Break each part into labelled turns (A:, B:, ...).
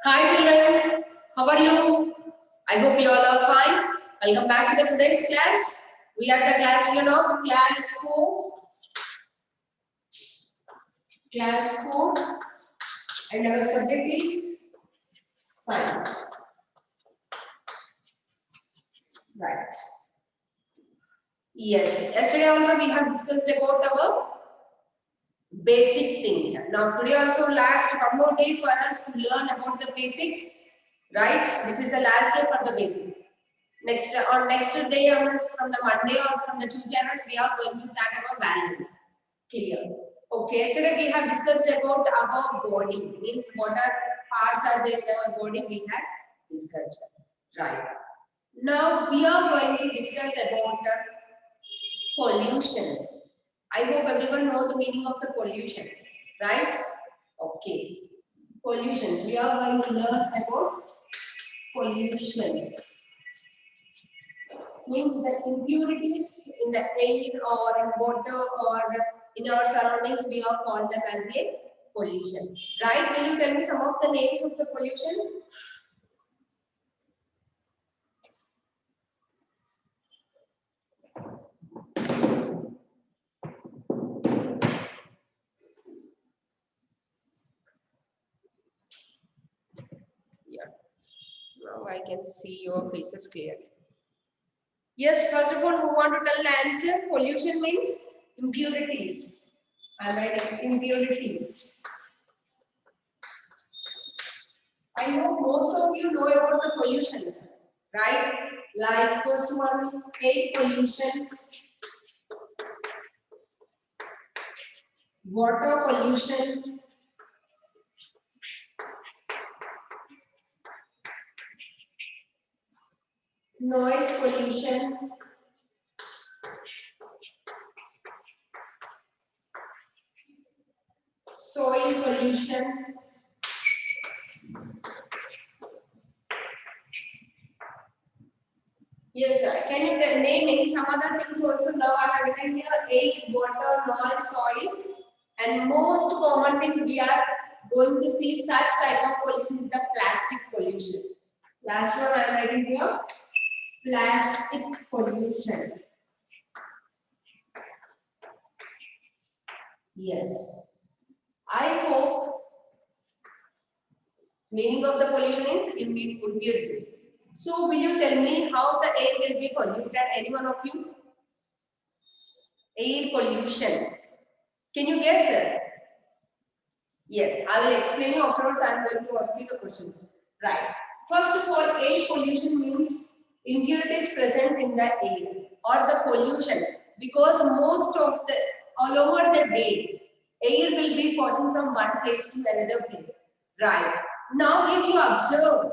A: Hi children, how are you? I hope you all are fine. Welcome back to the today's class. We are the class children of class 4 and our subject is science. Right. Yes, yesterday also we have discussed about our basic things. Now today also last one more day for us to learn about the basics. Right? This is the last day for the basic. Next on next day from the Monday or from the Tuesday onwards, we are going to start our values. Clear. Okay, yesterday we have discussed about our body. Means what are parts are there in our body we have discussed. Right. Now we are going to discuss about pollutions. I hope everyone know the meaning of the pollution. Right? Okay. Pollutions. We are going to learn about pollutions. Means the impurities in the air or in water or in our surroundings, we are called them as a pollution. Right? Will you tell me some of the names of the pollutions? Yeah. Now I can see your faces clearly. Yes, first of all, who want to tell the answer? Pollution means impurities. I am writing impurities. I know most of you know about the pollutions, right? Like first one, air pollution, water pollution, noise pollution, soil pollution, yes, sir. Can you name any some other things also? Now I have written here air, water, noise, soil, and most common thing we are going to see such type of pollution is the plastic pollution. Last one I am writing here, plastic pollution. Yes, I hope meaning of the pollution is impurities. So will you tell me how the air will be polluted? Any one of you? Air pollution. Can you guess it? Yes, I will explain you afterwards. I am going to ask you the questions. Right. First of all, air pollution means impurities present in the air or the pollution, because most of the all over the day air will be passing from one place to another place. Right. Now, if you observe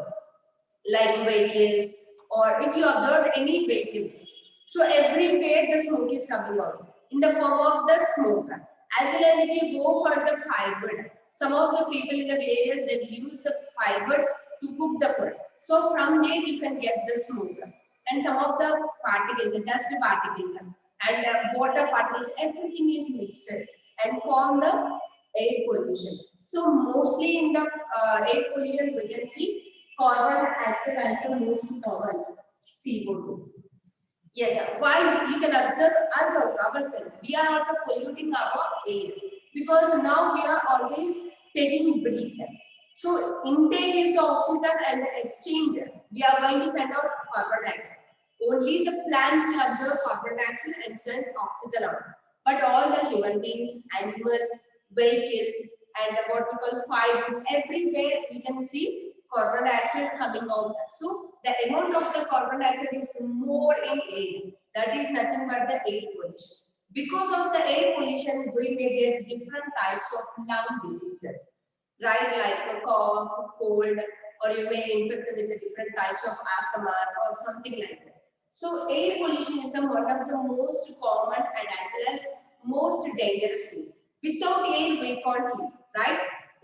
A: like vehicles or if you observe any vehicles, so everywhere the smoke is coming out in the form of the smoke. As well as if you go for the firewood, some of the people in the villages they use the firewood to cook the food. So from there you can get the smoke and some of the particles, the dust particles and water particles, everything is mixed and form the air pollution. So mostly in the air pollution we can see carbon dioxide as the most common CO2. Yes, sir. Why you can observe us also ourselves. We are also polluting our air because now we are always taking breath. So intake is the oxygen and the exchange we are going to send out carbon dioxide. Only the plants will absorb carbon dioxide and send oxygen out. But all the human beings, animals, vehicles, and what we call fibers, everywhere we can see carbon dioxide coming out. So the amount of the carbon dioxide is more in air. That is nothing but the air pollution. Because of the air pollution, we may get different types of lung diseases, right? Like a cough, cold, or you may infected with the different types of asthmas or something like that. So air pollution is the one of the most common and as well as most dangerous thing. Without air, we can't live, right?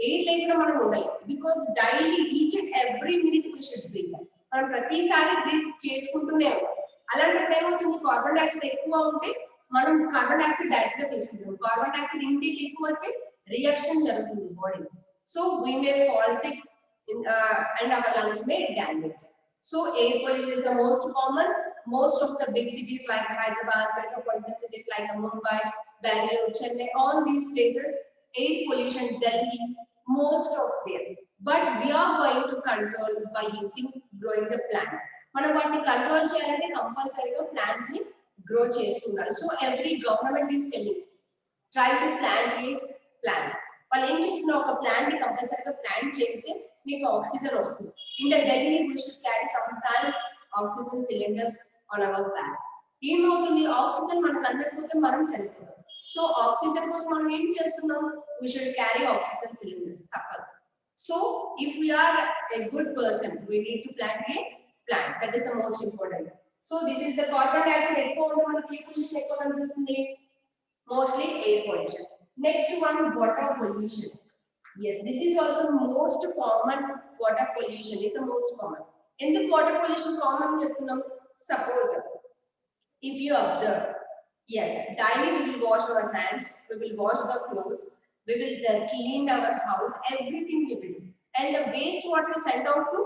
A: Air లేకుండా మనం ఉండలేం because daily each and every minute we should breathe. మనం ప్రతిసారి breath చేసుకుంటూనే ఉంటాం. అలాంటప్పుడు ఏమవుతుంది carbon dioxide ఎక్కువ ఉంటే మనం కార్బన్ డైఆక్సైడ్ డైరెక్ట్ గా తీసుకుంటాం. కార్బన్ డైఆక్సైడ్ ఇంటేక్ ఎక్కువ అయితే రియాక్షన్ జరుగుతుంది body. So we may fall sick and our lungs may damage. So air pollution is the most common. Most of the big cities like Hyderabad, metropolitan cities like Mumbai, Bangalore, Chennai, all these places, air pollution, Delhi, most of them. But we are going to control by using growing the plants. మనం వాటిని control చేయాలంటే కంపల్సరీగా plants ని grow చేస్తున్నారు. So every government is telling try to plant A plant. వాళ్ళు ఏం చెప్తున్నా ఒక ప్లాంట్ ని కంపల్సరీగా ప్లాంట్ చేస్తే మీకు ఆక్సిజన్ వస్తుంది. In the Delhi we should carry some times oxygen cylinders on hour back. ఏమవుతుంది ఆక్సిజన్ మనకు అందకపోతే మనం చనిపోతాం. సో ఆక్సిజన్ కోసం మనం ఏం చేస్తున్నాం we should carry oxygen cylinders తప్పదు. So if we are a good person we need to plant a plant, that is the most important. So this is the carbon dioxide ఎక్కువ ఉంటే మనకి air pollution ఎక్కువ కనిపిస్తుంది, mostly air pollution. Next one, water pollution. Yes, this is also the most common. Water pollution is the most common. In the water pollution common చెప్తున్నాం, suppose if you observe, yes, daily we will wash our hands, we will wash the clothes, we will clean our house, everything we will do. And the waste water is sent out to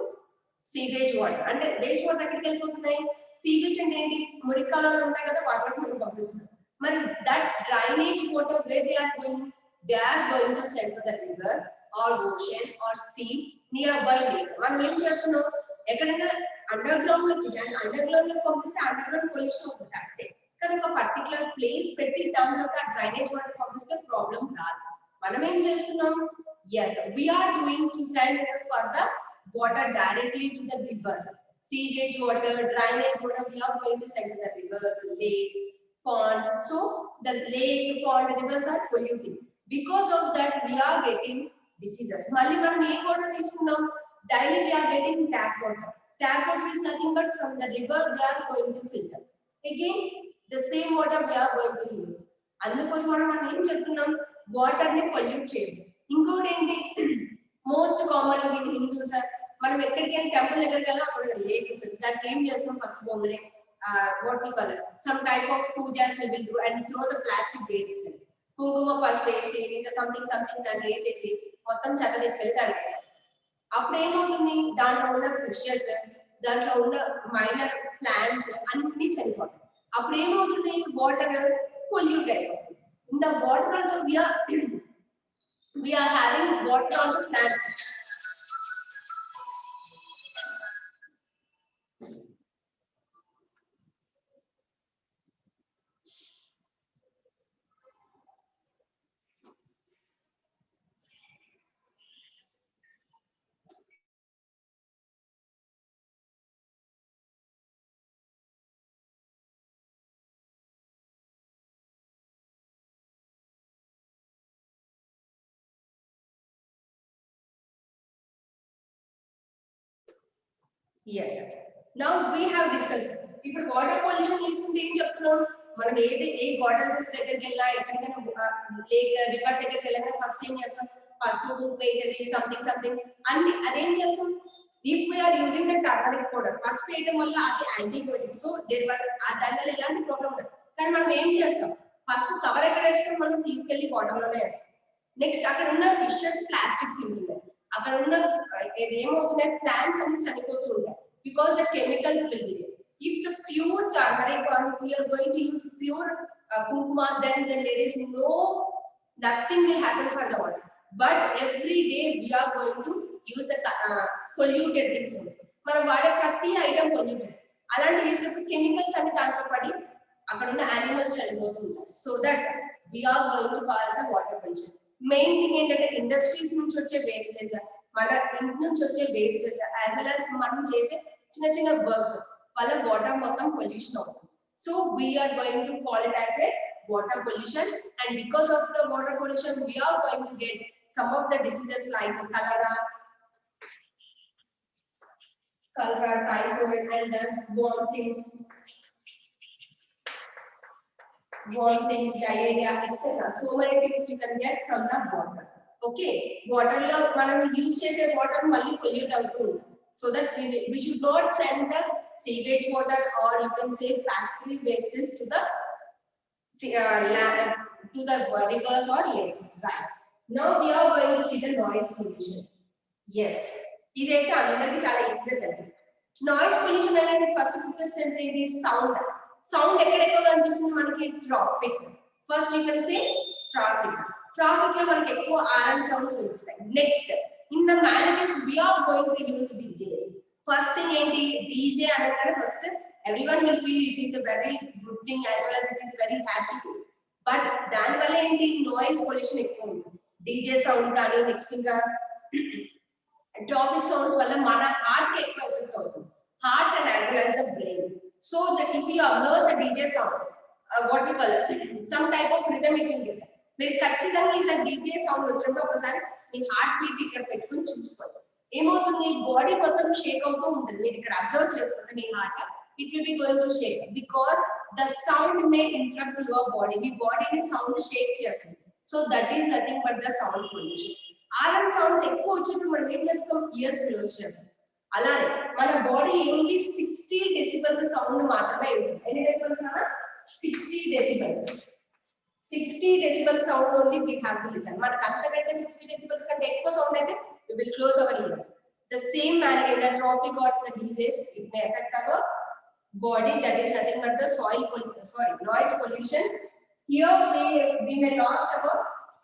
A: sewage water. And waste water ఎక్కడికి వెళ్ళిపోతున్నాయి? Sewage అంటే ఏంటి? మురికాలలో ఉంటాయి కదా, water మనం పంపిస్తున్నాం. మరి that drainage water where they are going? They are going to send to the river or ocean or sea nearby lake. మనం ఏం చేస్తున్నాం? ఎక్కడైనా అండర్ గ్రౌండ్ లో తిరిగి అండర్ గ్రౌండ్ లో పంపిస్తే అండర్ గ్రౌండ్ పొల్యూషన్ అవుతుంది అంటే కదా, ఒక పర్టికులర్ ప్లేస్ పెట్టి దాంట్లోకి ఆ డ్రైనేజ్ వాటర్ పంపిస్తే ప్రాబ్లం రాదు. మనం ఏం చేస్తున్నాం? yes, we are doing to send for the water directly to the rivers, sewage water, drainage water, we are going to send to the rivers, lakes, ponds. So the lake, pond, rivers are polluting. Because of that we are getting diseases. Malli manam ee water teeskunnam, daily we are getting tap water. Tap water is nothing but from the river we are going to filter. Again the same water we are going to use. అందుకోసం మనం ఏం చెప్తున్నాం? Water ని pollute చేయదు. ఇంకోటి ఏంటి, most common with Hindus, మనం ఎక్కడికి వెళ్ళి టెంపుల్ దగ్గరికి వెళ్ళి అక్కడ లేక్ ఉంటుంది, దాంట్లో ఏం చేస్తాం? ఫస్ట్ బొమ్మని what we call it, some type of pujas we will do and throw the plastic bags in. కుంకుమ ఫస్ట్ వేసి ఇంకా సంథింగ్ దాంట్లో వేసేసి మొత్తం చెత్త తీసుకెళ్ళి దాంట్లో వేసేస్తాం. అప్పుడు ఏమవుతుంది? దాంట్లో ఉన్న ఫిషెస్, దాంట్లో ఉన్న మైనర్ ప్లాంట్స్ అన్ని చనిపోతాయి. అప్పుడు ఏమవుతుంది? వాటర్ పొల్యూట్ అయిపోతుంది. In the water also we are having water also plants. Yes, now we have discussed. ఇప్పుడు వాటర్ పొల్యూషన్ తీసుకుంటే ఏం చెప్తున్నాం? మనం ఏ గార్డెన్స్ దగ్గరికి వెళ్ళినా ఎక్కడికైనా లేక్ రివర్ దగ్గరికి వెళ్ళినా ఫస్ట్ ఏం చేస్తాం? ఫస్ట్ బుక్ వేసేసి సంథింగ్ అన్ని అదేం చేస్తాం? If we are using the turmeric powder, first వేయడం వల్ల అది యాంటీబయోటిక్, సో దానివల్ల ఎలాంటి ప్రాబ్లం ఉండదు. కానీ మనం ఏం చేస్తాం? ఫస్ట్ కవర్ ఎక్కడ వేస్తాం? మనం తీసుకెళ్లి వాటర్ లోనే వేస్తాం. నెక్స్ట్ అక్కడ ఉన్న ఫిషెస్ ప్లాస్టిక్ తింటున్నాయి, అక్కడ ఉన్న ఏమవుతున్నాయి? ప్లాంట్స్ అన్ని చనిపోతూ ఉంటాయి because the chemicals will be there. If the pure turmeric or if we are going to use pure kurkuma, then there is nothing will happen for the water. But every day we are going to use the polluted things. మనం వాడే ప్రతి item polluted. అలాంటి చేసినప్పుడు chemicals అన్ని దాంట్లో పడి అక్కడ ఉన్న యానిమల్స్ చనిపోతూ ఉంటాయి. So that we are going to cause the water pollution. Main thing ఏంటంటే ఇండస్ట్రీస్ నుంచి వచ్చే వేస్టేజ్, మన ఇంటి నుంచి వచ్చే వేస్టేజ్, యాజ్ వెల్ యాజ్ మనం చేసే చిన్న చిన్న వర్క్స్ వల్ల వాటర్ మొత్తం పొల్యూషన్ అవుతుంది. So we are going to call it as a water pollution. And because of the water pollution we are going to get some of the diseases like cholera, typhoid, and vomitings, diarrhea, etc. So many things we can get from the water. Okay, water lo manam use chese water malli pollute avutu. So that we should not send the sewage water or you can say factory wastes to the land, to the rivers or lakes. Right. Now we are going to see the noise pollution. Yes. ఇదైతే అందరికీ చాలా ఈజీగా తెలుసు. Noise pollution అనేది first preference ఏంటి? Sound. Sound ఎక్కడ ఎక్కువగా కనిపిస్తుంది మనకి? Traffic. First you can say traffic. Traffic లో మనకి ఎక్కువ ఆర్ఎన్ సౌండ్స్ వినిపిస్తాయి. Next in the marriages we are going to use DJs. First thing ఏంటి? డీజే అనగానే first everyone will feel it is a very good thing as well as it is very happy thing. But దాని వల్ల ఏంటి? Noise pollution ఎక్కువ ఉంటుంది. DJ sound కానీ next ఇంకా traffic sounds వల్ల మన హార్ట్ కి ఎక్కువ ఎఫెక్ట్ అవుతుంది. Heart and as well as the brain. So that if you observe the DJ sound what we call some type of rhythm it will give. మీరు ఖచ్చితంగా ఈసారి డీజే సౌండ్ వచ్చినప్పుడు ఒకసారి మీ హార్ట్ బీట్ ఇక్కడ పెట్టుకుని చూసుకోండి. ఏమవుతుంది? బాడీ మొత్తం షేక్ అవుతూ ఉంటుంది. మీరు ఇక్కడ అబ్జర్వ్ చేసుకుంటే మీ heart it will be going to shake because the sound may interrupt your body. మీ బాడీని సౌండ్ షేక్ చేస్తుంది. So that is nothing but the sound pollution. RN sounds ఎక్కువ వచ్చినప్పుడు మనం ఏం చేస్తాం? ఇయర్స్ క్లోజ్ చేస్తాం. అలానే మన బాడీ ఓన్లీ 60 డెసిబెల్స్ సౌండ్ మాత్రమే ఉంటుంది. ఎన్ని డెసిబెల్స్ అన్నా? 60 decibels. 60 decibels sound only we have to listen. మనకు అంతకంటే 60 డెసిబెల్స్ కంటే ఎక్కువ సౌండ్ అయితే we will close our ears. The same manner in the traffic or the disease, it may affect our body. That is nothing but the noise pollution. Here we may lost our,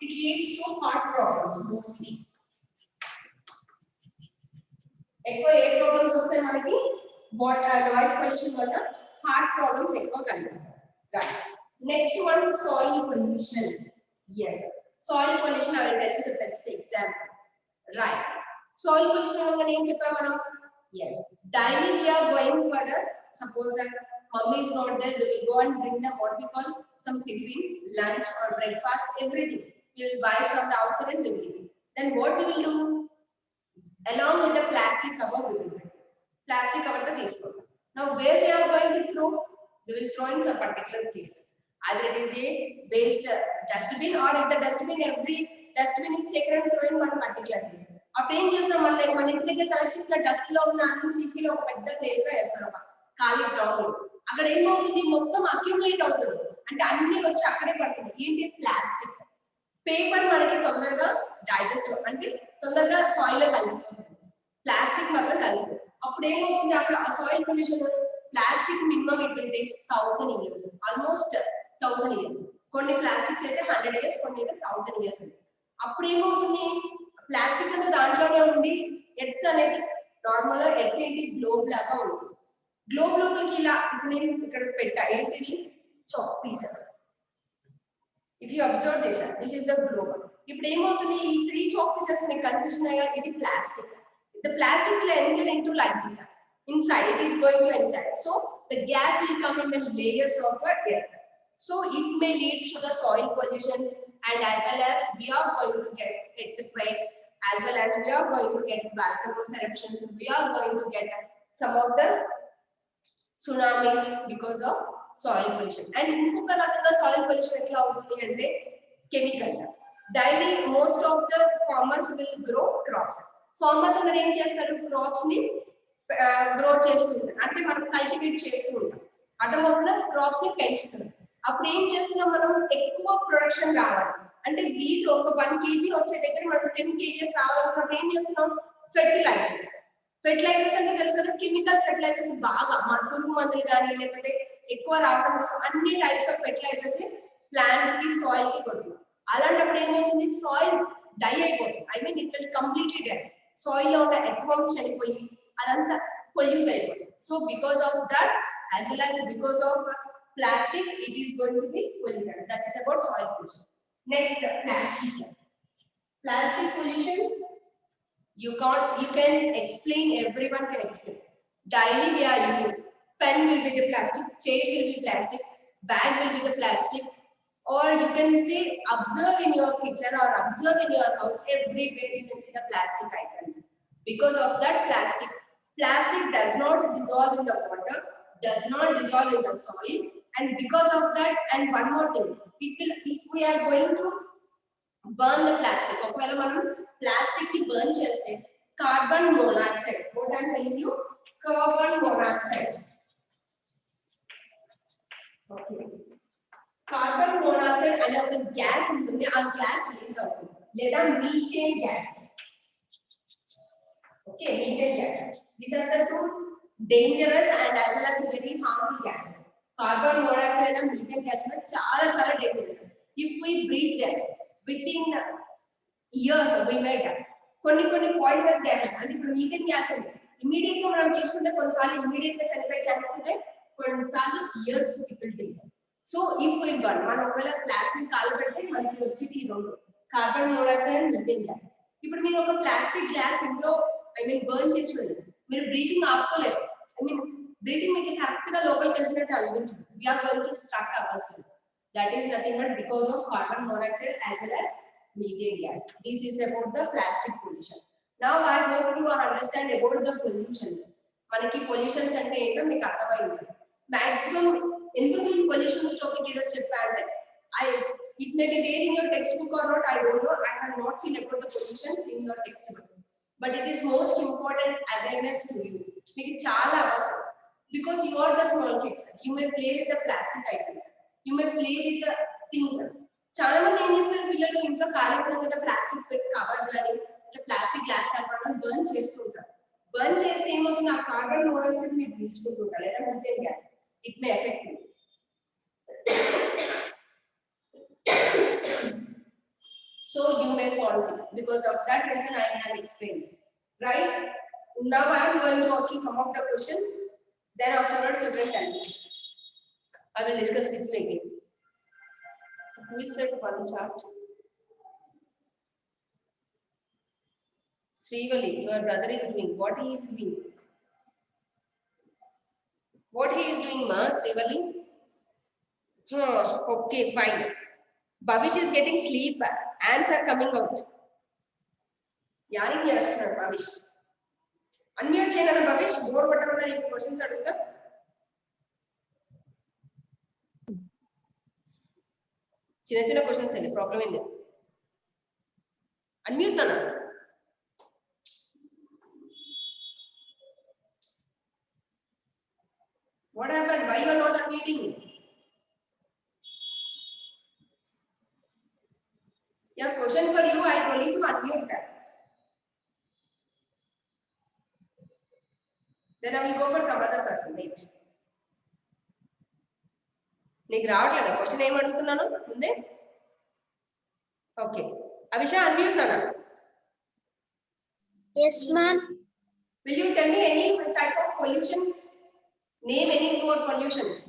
A: it leads to heart problems mostly. ఎక్కువ ఏ problems వస్తాయి మనకి? Noise pollution వల్ల heart problems ఎక్కువ కనిపిస్తాయి. Right. Next one soil pollution. yes, soil pollution I will tell you the best example. right, soil pollution అనగానే ఏం చెప్పాం మనం? yes, daily we are going for the, suppose that mummy is not there, we will go and bring the what we call some tiffin, lunch or breakfast, everything we will buy from the outside and we will eat. Then what we will do? Along with the plastic cover we will bring. Plastic cover to తీసుకొస్తాం. Now where we are going to throw? We will throw in some particular place. Either it is a waste dustbin, or if the dustbin, every dustbin is taken and thrown in one particular place. అప్పుడు ఏం చేస్తాం? మన ఇంటి దగ్గర collect చేసిన dust లో ఉన్న అన్ని తీసుకెళ్ళి ఒక పెద్ద ప్లేస్ లో వేస్తారు, ఖాళీ గ్రౌండ్. అక్కడ ఏమవుతుంది? మొత్తం అక్యుములేట్ అవుతుంది. అంటే అన్ని వచ్చి అక్కడే పడుతుంది. ఏంటి? ప్లాస్టిక్. పేపర్ మనకి తొందరగా డైజెస్ట్ అంటే తొందరగా సాయిల్ లో కలిసిపోతుంది. ప్లాస్టిక్ మాత్రం కలిసిపోతుంది. అప్పుడు ఏమవుతుంది? అక్కడ soil pollution. Plastic minimum it will takes 1000 years, almost 1000 years. కొన్ని ప్లాస్టిక్స్ అయితే 100 years, కొన్ని అయితే 1000 years. అప్పుడు ఏమవుతుంది? ప్లాస్టిక్ అంటే దాంట్లోనే ఉండి ఎర్త్ అనేది నార్మల్ గా ఎర్త్ ఏంటి? గ్లోబ్ లాగా ఉంటుంది. గ్లోబ్ లోపలికి ఇలా ఇప్పుడు నేను ఇక్కడ పెట్టా, ఏంటిది? Chalk piece. If you observe this is the globe. ఇప్పుడు ఏమవుతుంది? ఈ 3 చాక్ పీసెస్ మీకు కనిపిస్తున్నాయా? ఇది plastic. The plastic will enter into like this. Inside it is going to inside, so the gap will come in the layers of the earth. So it may leads to the soil pollution, and as well as we are going to get earthquakes, as well as we are going to get volcanoes eruptions, we are going to get some of the tsunamis because of soil pollution. And ఇంకొక రకంగా soil pollution ఎట్లా అవుతుంది అంటే chemicals. Daily most of the farmers will grow crops. Farmers అందరూ ఏం చేస్తారు? Crops ని grow చేస్తూ ఉంటారు. అంటే మనం కల్టివేట్ చేస్తూ ఉంటాం. అటమవుతున్న క్రాప్స్ ని పెంచుతున్నాం. అప్పుడు ఏం చేస్తున్నాం? మనం ఎక్కువ ప్రొడక్షన్ రావాలి అంటే వీట్ ఒక 1 kg వచ్చే దగ్గర మనం 10 kgs రావాలన్నప్పుడు ఏం చేస్తున్నాం? ఫెర్టిలైజర్స్. ఫెర్టిలైజర్స్ అంటే తెలుసు కదా, కెమికల్ ఫెర్టిలైజర్స్. బాగా మన పురుగు మందులు కానీ లేకపోతే ఎక్కువ రావడం కోసం అన్ని టైప్స్ ఆఫ్ ఫెర్టిలైజర్స్ ప్లాంట్స్ కి సాయిల్ కి కొడుతున్నాం. అలాంటప్పుడు ఏమవుతుంది? సాయిల్ డై అయిపోతుంది. I mean it will completely die. Soil లో ఉన్న ఎర్త్వర్మ్స్ చనిపోయి అదంతా పొల్యూట్ అయిపోతుంది. So because of that as well as because of plastic it is going to be polluted. That is about soil pollution. Next, plastic pollution. You can explain, everyone can explain. Daily we are using pen will be the plastic, chair will be plastic, bag will be the plastic, or you can say observe in your kitchen or observe in your house, everywhere you can see the plastic items. Because of that plastic does not dissolve in the water, does not dissolve in the soil, and because of that, and one more thing, it will, if we are going to burn the plastic, ఒకవేళ మనం plastic ని burn చేస్తే carbon monoxide, what I am telling you, carbon monoxide. Okay, carbon monoxide అనే ఒక gas ఉంటుంది. ఆ gas release అవుతుంది, లేదా methane gas. Okay, methane gas. These are the two dangerous and as well as very harmful gases. Carbon monoxide and methane gas are చాలా dangerous. If we breathe them within years, we might die. కొన్ని poisonous gases అంటే ఇప్పుడు methane gas ఉంది. Immediate గా మనం తీసుకుంటే కొన్నిసార్లు immediate గా చనిపోయే ఛాన్సెస్ ఉంటాయి. కొన్నిసార్లు years it will take. So if we burn, మనం ఒకవేళ ప్లాస్టిక్ కాలు పెడితే మనకి వచ్చేది ఈ రెండు carbon monoxide and methane gas. ఇప్పుడు మీరు ఒక ప్లాస్టిక్ గ్లాస్ ఇంట్లో బర్న్ చేసి మీరు బ్రీతింగ్ ఆపుకోలేరు. బ్రీతింగ్ మీకు కరెక్ట్ గా లోపలికి వచ్చినట్టు అనిపించదు. We are going to stuck ourselves. That is nothing but because of carbon monoxide as well as methane gas. This is about the plastic pollution. Now I hope you understand about the pollutions. మనకి pollutions అంటే ఏంటో మీకు అర్థమైంది. Maximum ఎందుకు ఈ pollution topic ఏదో చెప్పా అంటే it may be there in your textbook or not, I don't know. I have not seen about the pollutions in your textbook, but it is most important awareness to you. మీకు చాలా అవసరం because you are the small kids. You may play with the plastic items, you may play with the things. చాలా మంది ఏం చేస్తారు, పిల్లలు ఇంట్లో ఖాళీ ఉన్న కదా ప్లాస్టిక్ కవర్ కానీ ప్లాస్టిక్ గ్లాస్ కానీ బర్న్ చేస్తూ ఉంటారు. బర్న్ చేస్తే ఏమవుతుంది, ఆ కార్బన్ మోనాక్సైడ్ మీరు పీల్చుకుంటూ ఉంటారు లేదా methane gas. It may affect you. So you may fall sick. Because of that reason I have explained. Right? Now I am going to ask you some of the questions. Then afterwards you can tell me. I will discuss with you again. Who is that one chart? Srivali, your brother is doing. What he is doing? What he is doing, ma? Srivali? Okay, fine. Bhavish is getting sleep. Ants are coming out. Yarning చేస్తున్నారు Bhavish. Unmute చేయనా Bhavish? Bore కొట్టకుండా నీకు questions అడుగుతా. చిన్న questions అండి, problem ఏం లేదు. Unmute నాన్న. What happened? Why you are not unmuting? Yeah, question for you. I told you to unmute that. Then I will go for some other person. Wait. నీకు రావట్లేదా క్వశ్చన్ ఏం అడుగుతున్నాను ముందే? ఓకే, అవిష అన్మ్యూట్ నాన్న.
B: Yes, ma'am.
A: Will you tell me any type of pollutions? Name any 4 pollutions.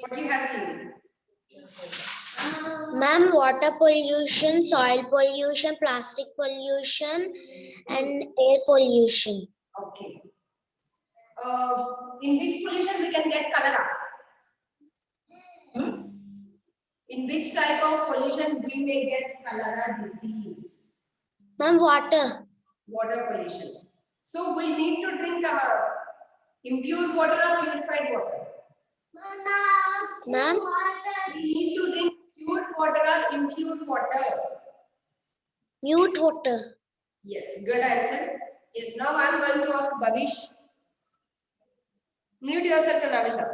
A: What you have seen?
B: Ma'am, water pollution, soil pollution, plastic pollution, and air pollution.
A: Okay. In which pollution we can get cholera? In which type of pollution we may get cholera disease?
B: Ma'am, water.
A: Water pollution. So we need to drink impure water or purified water?
B: Ma'am,
A: we need to drink pure water or impure water?
B: mute water.
A: Yes, good answer. Yes, now I am going to ask Bhavish. Mute yourself, Navisha.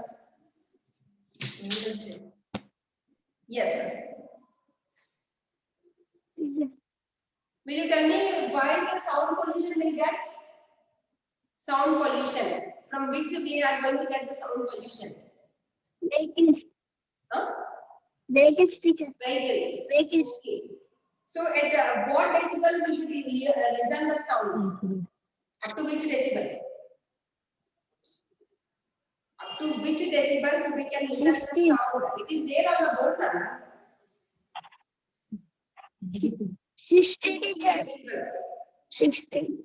A: Yes, sir. Will you tell me why the sound pollution will get? Sound pollution. From which we are going to get the sound pollution?
B: Vehicles.
A: Huh?
B: Vehicles, teacher.
A: Vehicles.
B: Vehicles.
A: Okay. So at what decibel we should listen the sound? Up to which decibel? Up to which decibels we can listen
B: 60.
A: the sound? It is there on the board now.
B: 60, teacher.
A: Decibels.
B: 60.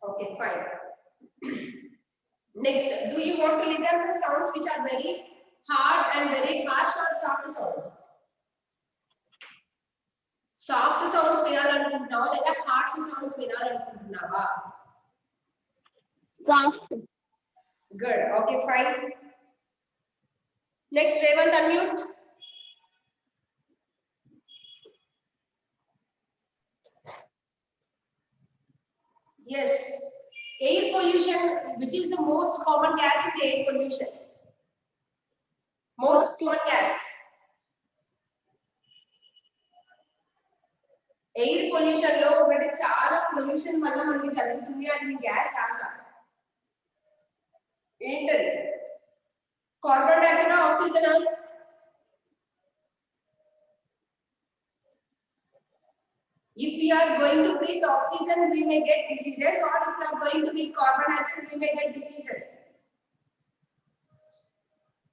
A: Okay, fine. Next, do you want to listen to sounds which are very hard and very harsh or soft sounds? Soft sounds వినాలనుకుంటున్నావా లేదా harsh sounds వినాలనుకుంటున్నావా?
B: Soft.
A: Good. Okay, fine. Next, Revant, unmute. Yes. Air pollution, which is the most common gas in air pollution? Most common gas. Air pollution లో ఒకటి చాలా pollution వల్ల మనకి జరుగుతుంది, అది gas రాసా ఏంటది? Carbon dioxide oxygen? If we are going to breathe oxygen, we may get diseases, or if we are going to breathe carbon dioxide, we may get diseases.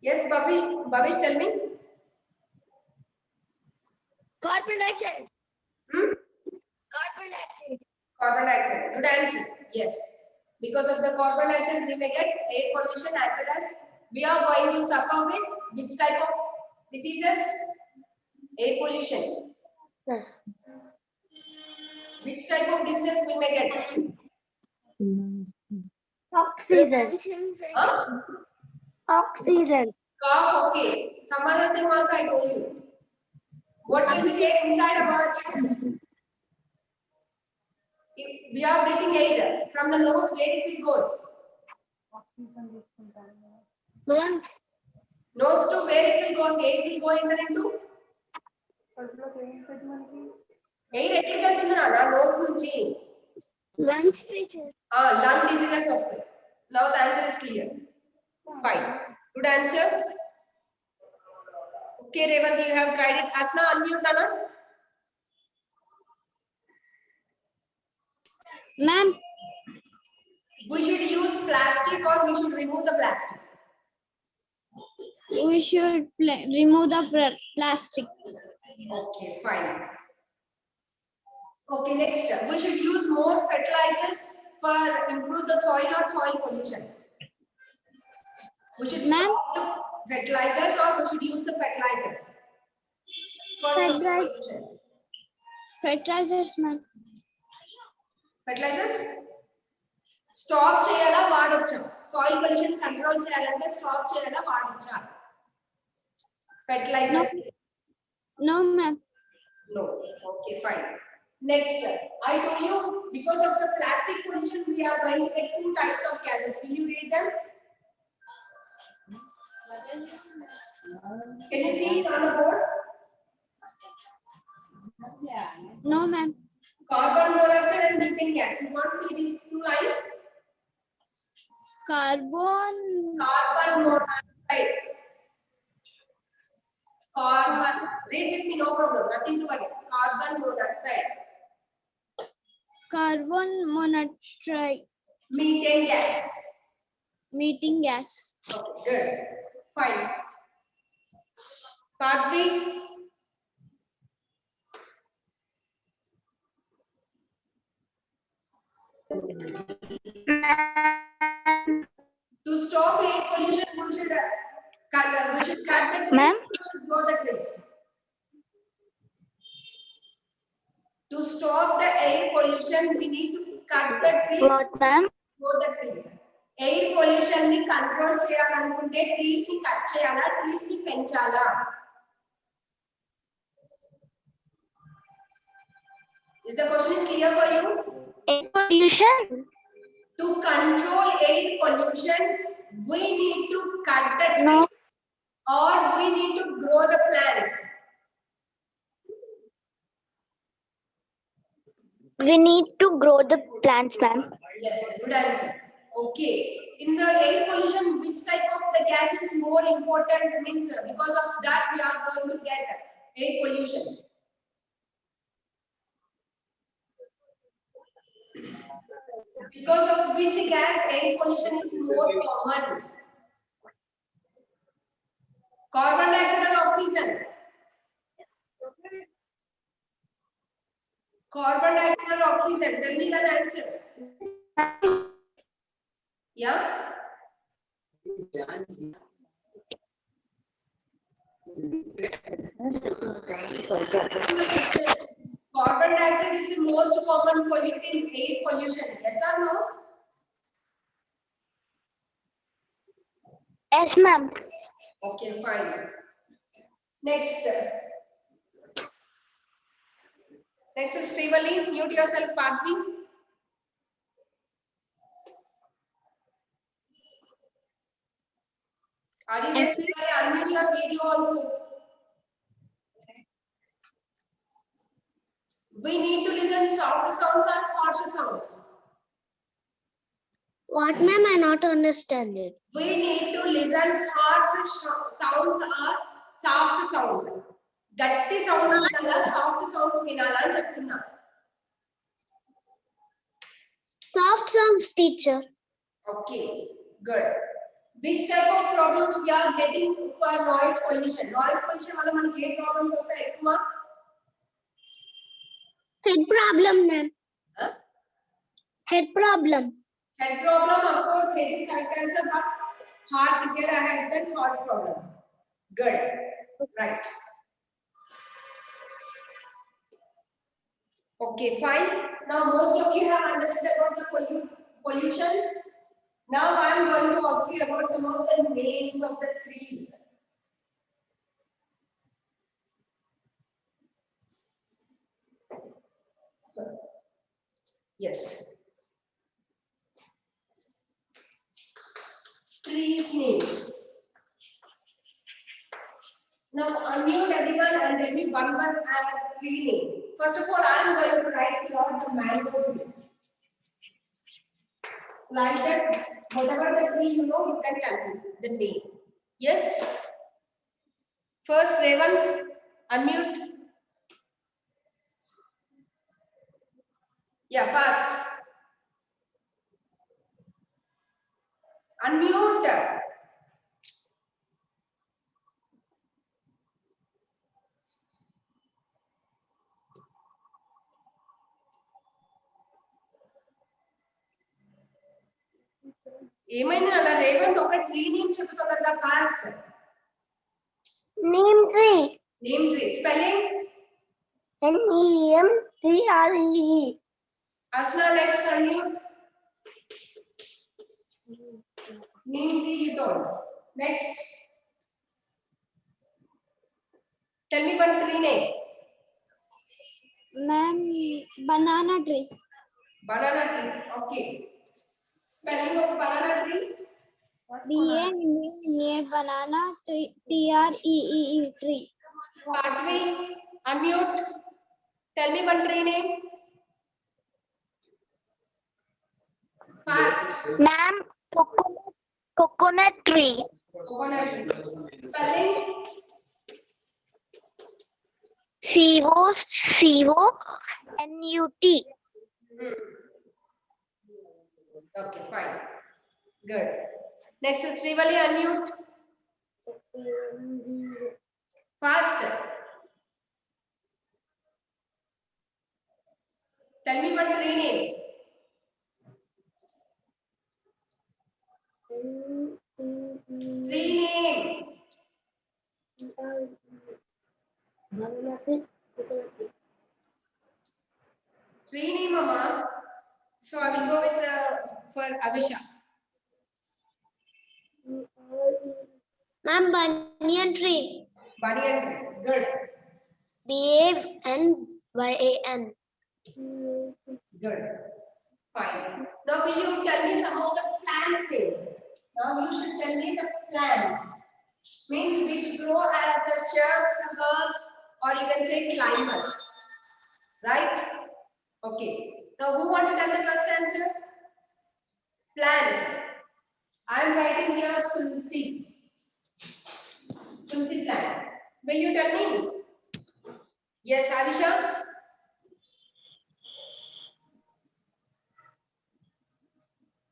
A: Yes, Bhavish, tell me.
B: Carbon dioxide.
A: Hmm?
B: Carbon dioxide.
A: Carbon dioxide. Good answer. Yes. Because of the carbon dioxide, we may get air pollution as well as we are going to suffer with which type of diseases? Air pollution.
B: Sir.
A: Which type of disease we may get?
B: Oxygen.
A: Huh?
B: Oxygen.
A: Cough, okay. Some other thing also I told you. What will be there inside of our chest? If we are breathing air from the nose, where it goes?
B: Lungs.
A: Nose to where it will go? Air will go enter into? Air ఎక్కడికి వెళ్తుంది నాన్న? Nose నుంచి
B: Lungs features.
A: lung diseases వస్తాయి. Now the answer is clear. Fine. Good answer. Okay, Revant, you have tried it. Asna, unmute Nana.
B: Ma'am.
A: We should use plastic or we should remove the plastic?
B: We should remove the plastic.
A: Okay, fine. Okay, next. We should use more fertilizers for improve the soil or soil pollution. We should stop the fertilizers or we should use the fertilizers for soil pollution.
B: Fertilizers, ma'am.
A: Fertilizers? Stop cheyala vadocha. Soil pollution control cheyalante stop cheyala vadocha. Fertilizers?
B: No, ma'am.
A: No. Okay, fine. Next, I told you because of the plastic pollution, we are going to get two types of gases. Will you read them? Can you see it on the board?
B: No, ma'am.
A: Carbon monoxide and methane gas. You want to see these two lines?
B: Carbon
A: monoxide. Carbon. Read with me, no problem. Nothing to worry. Carbon monoxide.
B: Carbon monoxide.
A: Methane gas.
B: Methane gas.
A: Okay, good. Fine. Part B. To stop air pollution, we should cut the trees.
B: Ma'am?
A: We should grow the trees. To stop the air pollution, we need to cut the trees.
B: What, ma'am?
A: Grow the trees. Air pollution ni control చేయాలనుకుంటే trees ni cut చేయాలా, trees ni పెంచాలా? Is the question is clear for you?
B: Air pollution.
A: To control air pollution, we need to cut the trees.
B: No.
A: Or we need to grow the plants.
B: We need to grow the plants, ma'am.
A: Yes, good answer. Okay. In the air pollution, which type of the gas is more important? Means because of that we are going to get air pollution. Because of which gas air pollution is more common? Carbon dioxide or oxygen? Carbon dioxide or oxygen? Tell me the answer. Yeah? Carbon dioxide is the most common pollutant in air pollution. Yes or no?
B: Yes, ma'am.
A: Okay, fine. Next. Next is Srivali. Mute yourself, Padvi. Are you there? Unmute your video also. We need to listen soft sounds or harsh sounds.
B: What, ma'am? I not understand it.
A: We need to listen harsh sounds or soft sounds. Gatti sounds vinala, soft sounds vinala అని చెప్తున్నా.
B: Soft sounds, teacher.
A: Okay, good. Which type of problems we are getting for noise pollution? Noise pollution వల్ల మనకి ఏ problems వస్తాయి ఎక్కువ?
B: Head problem, ma'am.
A: Huh?
B: Head problem.
A: Head problem, of course, head is correct answer, but heart is here. I had then heart problems. Good, right. Okay, fine. Now most of you have understood about the pollutions. Now I am going to ask you about some of the names of the trees. Yes. Trees names. Now unmute everyone and tell me one by tree name. First of all, I am going to write here the mango tree. Like that, whatever the tree you know, you can tell me the name. Yes? First, Revant, unmute. Yeah, fast. Unmute. ఏమైంది అలా రేవంత్ ఒక tree name చెప్తుందంట fast
B: Name tree.
A: Name tree spelling
B: NEMTREE.
A: Asna next unmute. Name tree you told. Next. Tell me one tree name.
B: Ma'am, banana tree.
A: Banana tree. Okay. Spelling of banana tree.
B: BANA banana tree. TREE tree.
A: Pathway. Unmute. Tell me one tree name. Fast.
B: Ma'am, coconut tree.
A: Coconut tree. Spelling.
B: CONUT.
A: Okay, fine. Good. Next is Srivali, unmute. Fast. Tell me one tree name. Tree name. Tree name, Mama. So I will go with for Avisha.
B: Ma'am, banyan tree.
A: Banyan tree. Good.
B: BANYAN.
A: Good. Fine. Now will you tell me some of the plants names? Now you should tell me the plants. Means which grow as the shrubs, herbs, or you can say climbers. Right? Okay. Now who want to tell the first answer? Plants. I am writing here Tulsi. Tulsi plant. Will you tell me? Yes, Avisha?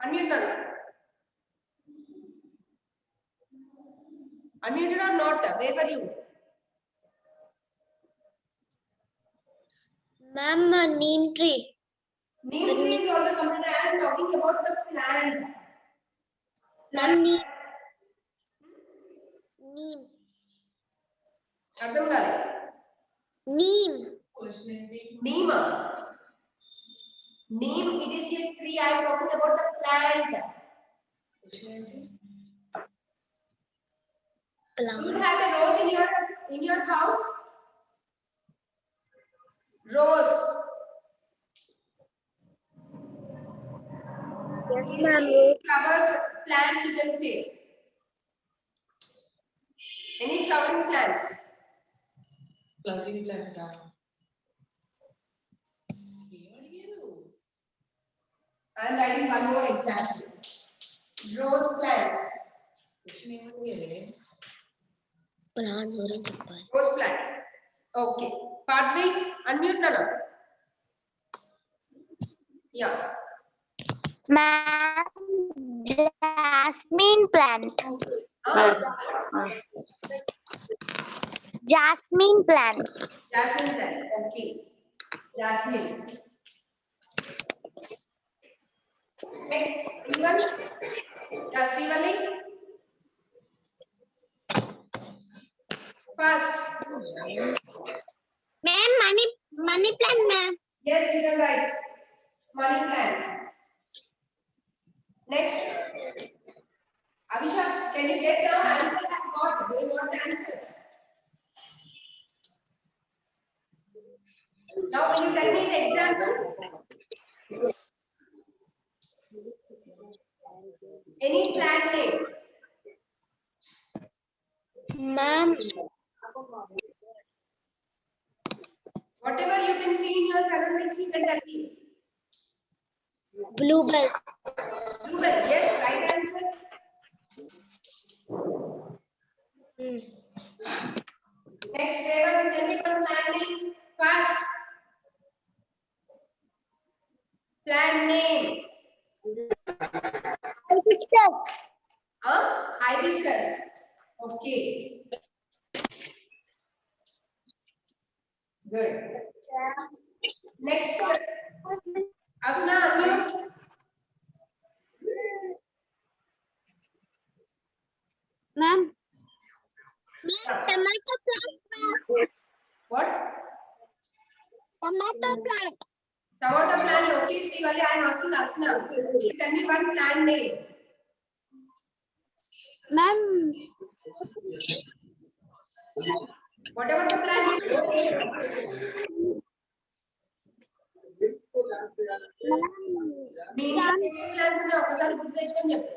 A: Unmute now. Unmuted or not? Where were you?
B: Ma'am, neem tree.
A: Neem tree is also completed. I am talking about the plant.
B: Ma'am, neem.
A: అర్థం కాలే
B: Neem.
A: neem neem it is a tree. I am talking about the plant. Do you have a rose in your house? Rose.
B: Yes, ma'am.
A: Any flowers plants you can say. Any flowering plants?
C: Flowering plant.
A: I am writing one more example. Rose plant. Rose plant. Okay. Pathway, unmute Nana. Yeah.
B: Ma'am, jasmine plant. Jasmine plant.
A: Jasmine plant. Okay. Jasmine. Next, anyone? Yeah, Srivalli. First.
B: Ma'am, money plant, ma'am.
A: Yes, you can write. Money plant. Next. Abhishek, can you get now answer I got? Do you want the answer? Now, will you tell me the example? Any plant name?
B: Ma'am,
A: Whatever you can see in your surroundings, you can tell me.
B: bluebell.
A: Bluebell, yes, right answer. Next, Revan, tell me one plant name. Fast. Plant name.
B: Hibiscus.
A: Hibiscus. Okay. Good. Next, Asna, unmute.
B: Ma'am. Tomato plant.
A: What?
B: Tomato plant.
A: Tomato plant. Okay, Srivalli, I am asking Asna. Tell me one plant name.
B: Ma'am.
A: Whatever the plant is, say. Me plants ని ఒకసారి గుర్తు తెచ్చుకొని చెప్పు.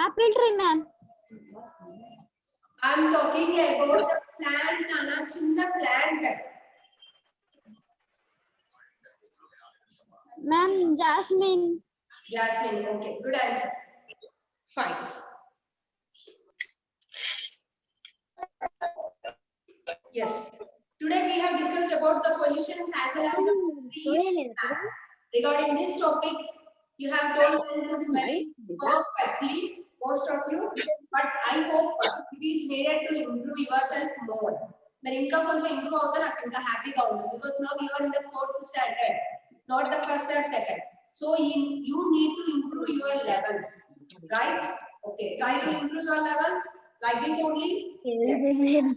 B: Apple tree, ma'am.
A: I'm talking about the plant, Nana, chinna plant.
B: Ma'am, jasmine.
A: Jasmine, okay, good answer. Fine. Yes. Today we have discussed about the pollutions as well as the trees. Regarding this topic, you have told answers very perfectly, most of you. But I hope it is needed to improve yourself more. Then inka koncham improve avutha naku inka happy ga undu because now you are in the 4th standard, not the 1st or 2nd. So you need to improve your levels, right? Okay, try to improve your levels like this only. Yes.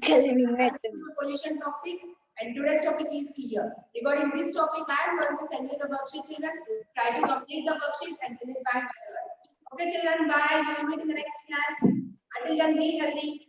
A: The pollution topic and today's topic is clear. Regarding this topic, I am going to send you the worksheet, children. Try to complete the worksheet and send it back. Okay, children, bye. We will meet in the next class. Until then, be healthy.